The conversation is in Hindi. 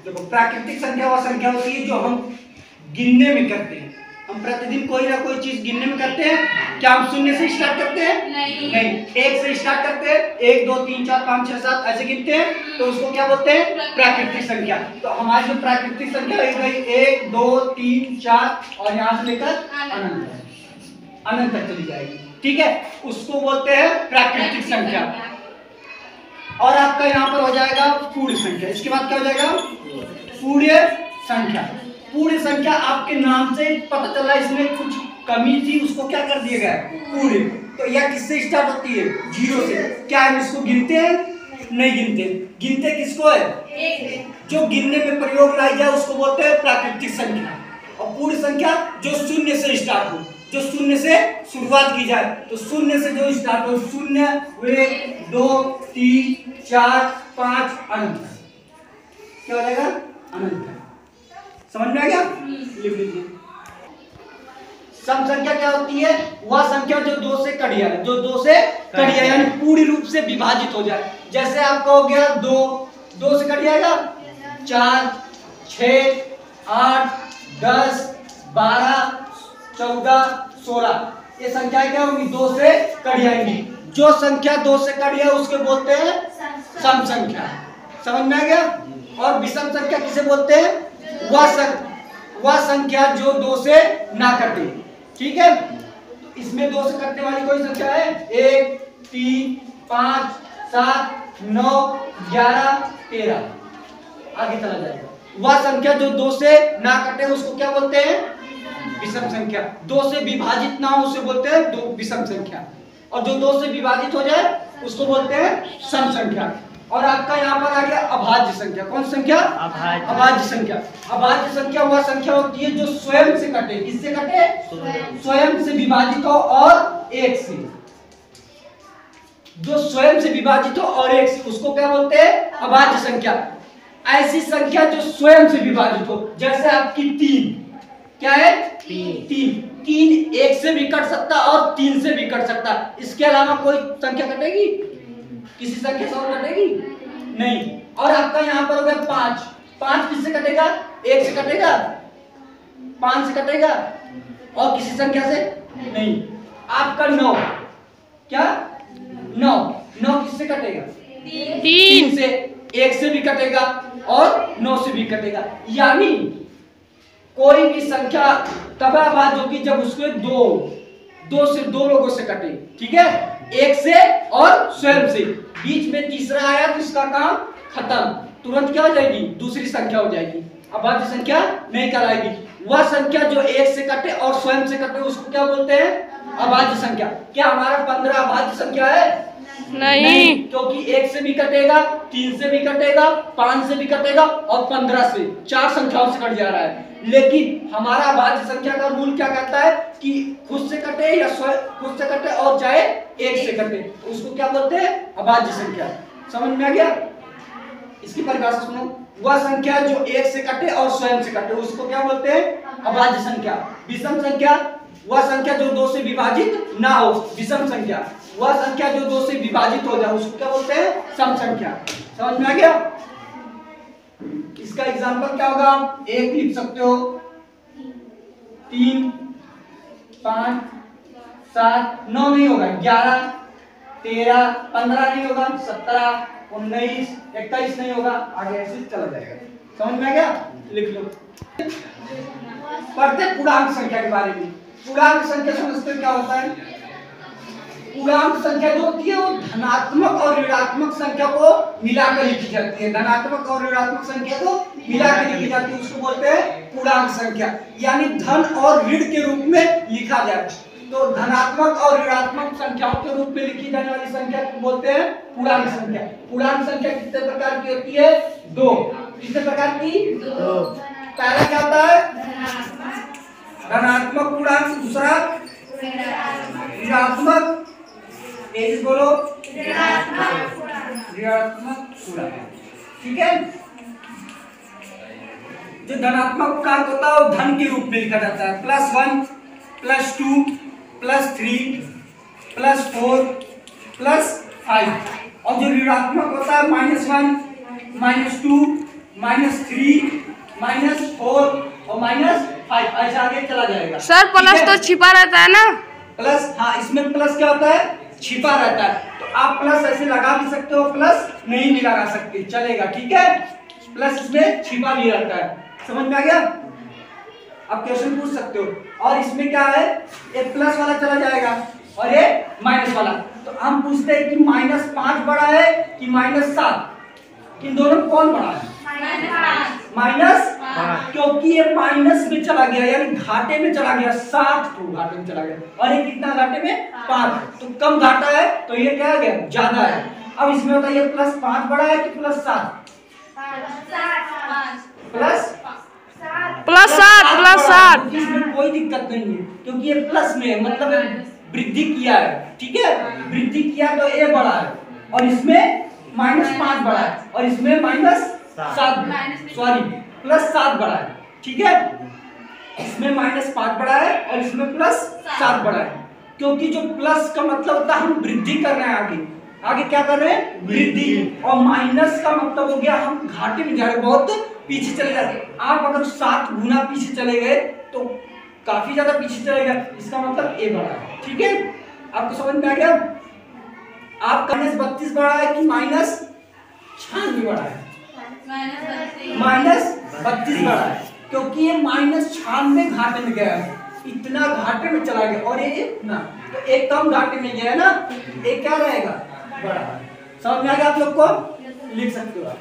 देखो प्राकृतिक संख्या वह संख्या होती है जो हम गिनने में करते हैं। हम प्रतिदिन कोई ना कोई चीज गिनने में करते हैं। क्या हम शून्य से स्टार्ट करते हैं? नहीं। एक से स्टार्ट करते हैं, 1 2 3 4 5 6 7 ऐसे गिनते हैं, तो उसको क्या बोलते हैं? प्राकृतिक संख्या। तो हमारी जो प्राकृतिक संख्या है 1 2 3 4 और यहाँ से लेकर अनंत तक चली जाएगी, ठीक है, उसको बोलते हैं प्राकृतिक संख्या। और आपका यहाँ पर हो जाएगा पूर्ण संख्या। इसके बाद क्या हो जाएगा? पूर्ण संख्या। पूर्ण संख्या आपके नाम से पता चला इसमें कुछ कमी थी, उसको क्या कर दिया गया? पूर्ण। तो यह किससे स्टार्ट होती है? 0 से। क्या हम इसको गिनते हैं? नहीं गिनते। गिनते किसको है? जो गिनने में प्रयोग लाई जाए उसको बोलते हैं प्राकृतिक संख्या। और पूर्ण संख्या जो शून्य से स्टार्ट हो, जो शून्य से शुरुआत की जाए, तो शून्य से जो स्टार्ट हो, 0 1 2 3 4 5 अनंत। क्या हो जाएगा? अनंत। समझ में आ गया? लिख लीजिए। सम संख्या क्या होती है? वह संख्या जो 2 से कट जाए, जो 2 से कट जाए यानी पूरी रूप से विभाजित हो जाए। जैसे आपका हो गया 2 से कट जाएगा 4 6 8 10 12 14 16। ये संख्या क्या होगी? 2 से कट जाएंगी। जो संख्या 2 से कट जाए उसके बोलते हैं सम संख्या। समझ में आ गया? और विषम संख्या किसे बोलते हैं? वह संख्या जो 2 से ना कटे, ठीक है। तो इसमें 2 से कटने वाली कोई संख्या है? 1 3 5 7 9 11 13 आगे चला जाएगा। वह संख्या जो 2 से ना कटे उसको क्या बोलते हैं? विषम संख्या। 2 से विभाजित ना हो उसे बोलते हैं विषम संख्या। और जो 2 से विभाजित हो जाए उसको बोलते हैं सम संख्या। और आपका यहाँ पर आ गया अभाज्य संख्या। कौन संख्या? अभाज्य संख्या। अभाज्य संख्या वह संख्या होती है जो स्वयं से कटे। किससे कटे? स्वयं से विभाजित हो और 1 से। जो स्वयं से विभाजित हो और 1 से, उसको क्या बोलते हैं? अभाज्य संख्या। ऐसी संख्या जो स्वयं से विभाजित हो, जैसे आपकी 3। क्या है? 3 1 से भी कट सकता और 3 से भी कट सकता। इसके अलावा कोई संख्या कटेगी? किसी संख्या से और कटेगी? नहीं। और आपका यहाँ पर हो गया 5 किससे कटेगा? 1 से कटेगा, 5 से कटेगा और किसी संख्या से नहीं। आपका 9, क्या 9 किससे कटेगा? 3 से। 1 से भी कटेगा और 9 से भी कटेगा। यानी कोई भी संख्या तब आबाद होगी जब उसके 2 से 2 लोगों से कटे, ठीक है, 1 से और स्वयं से। बीच में तीसरा आया तो इसका काम खत्म, तुरंत क्या हो जाएगी? दूसरी संख्या हो जाएगी, अभाज्य संख्या नहीं कहलाएगी। वह संख्या जो 1 से कटे और स्वयं से कटे उसको क्या बोलते हैं? अभाज्य संख्या। क्या हमारा 15 अभाज्य संख्या है? नहीं, क्योंकि 1 से भी कटेगा, 3 से भी कटेगा, 5 से भी कटेगा और 15 से, 4 संख्याओं से कट जा रहा है। लेकिन हमारा अभाज्य संख्या का रूल क्या कहता है कि खुद से कटे या खुद से कटे और चाहे 1 से कटे, उसको क्या बोलते हैं? अभाज्य संख्या। समझ में आ गया? इसकी परिभाषा सुनो। वह संख्या जो 1 से कटे और स्वयं से कटे उसको क्या बोलते हैं? अभाज्य संख्या। विषम संख्या वह संख्या जो 2 से विभाजित ना हो, विषम संख्या। वह संख्या जो 2 से विभाजित हो जाए उसको क्या बोलते हैं? सम संख्या। समझ में आ गया? इसका एग्जांपल क्या होगा? 1 लिख सकते हो, 3 5 7 9 नहीं होगा, 11 13 15 नहीं होगा, 17 19 21 नहीं होगा, आगे ऐसे चला जाएगा। समझ में आ गया? लिख लो। पढ़ते पूर्णांक संख्या के बारे में। पूर्णांक संख्या समझते क्या होता है? पूर्णांक संख्या जो होती है वो धनात्मक और ऋणात्मक संख्या को मिलाकर लिखी जाती है। धनात्मक और ऋणात्मक संख्या को मिलाकर लिखी जाती है, उसको बोलते हैं पूर्णांक संख्या। यानी धन और ऋण के रूप में लिखा जाए। तो धनात्मक और ऋणात्मक संख्याओं के रूप में लिखी जाने वाली संख्या को बोलते हैं पूर्णांक संख्या। पूर्णांक संख्या कितने प्रकार की होती है? 2। कितने प्रकार की? 2। पहला क्या होता है? धनात्मक पूर्णांक, दूसरा ऋणात्मक, तेज बोलो, ऋणात्मक पूर्णांक। ठीक है। जो धनात्मक पूर्णांक होता है वो धन के रूप में लिखा जाता है। +1 +2 +3 +4 +5। और जो ऋणात्मक होता है -1 -2 -3 -4 और -5 ऐसे आगे चला जाएगा। सर प्लस तो छिपा रहता है ना? प्लस, हाँ इसमें प्लस क्या होता है, छिपा रहता है। तो आप प्लस ऐसे लगा भी सकते हो, प्लस नहीं भी लगा सकते, चलेगा, ठीक है। प्लस इसमें छिपा भी रहता है, समझ में आ गया। आप क्वेश्चन पूछ सकते हो। और इसमें क्या है, एक प्लस वाला चला जाएगा और ये माइनस वाला। तो हम पूछते हैं कि -5 बड़ा है कि -7, इन दोनों में कौन बड़ा है? माइनस, क्योंकि ये माइनस में चला गया, यानी घाटे में चला गया, 7 तो घाटे में चला गया, और ये कितना घाटे में, 5। तो कम घाटा है, तो ये क्या आ गया, ज्यादा है। अब इसमें बताइए +5 बड़ा है कि +7? +7। इसमें कोई दिक्कत नहीं है, क्योंकि ये प्लस में है, मतलब वृद्धि किया है, ठीक है। वृद्धि किया तो ए बड़ा है, और इसमें -5 बड़ा है, और इसमें -7 सॉरी +7 बड़ा है, ठीक है। इसमें -5 बड़ा है और इसमें +7 बड़ा है, क्योंकि जो प्लस का मतलब होता है हम वृद्धि कर रहे हैं, आगे क्या कर रहे हैं, वृद्धि। और माइनस का मतलब हो गया हम घाटे में जा रहे हैं, बहुत पीछे चले जा रहे हैं। आप अगर 7 गुना पीछे चले गए तो काफी ज्यादा पीछे चलेगा, इसका मतलब ए बड़ा है, ठीक है। आपको समझ में आ गया। आपका -32 बड़ा है कि -96 बड़ा है? -32 बड़ा है, क्योंकि ये -96 घाटे में गया है, इतना घाटे में चला गया, और ये इतना, तो एक कम घाटे में गया ना, एक क्या रहेगा, बड़ा। समझ में आ गया आप लोग को, लिख सकते हो आप।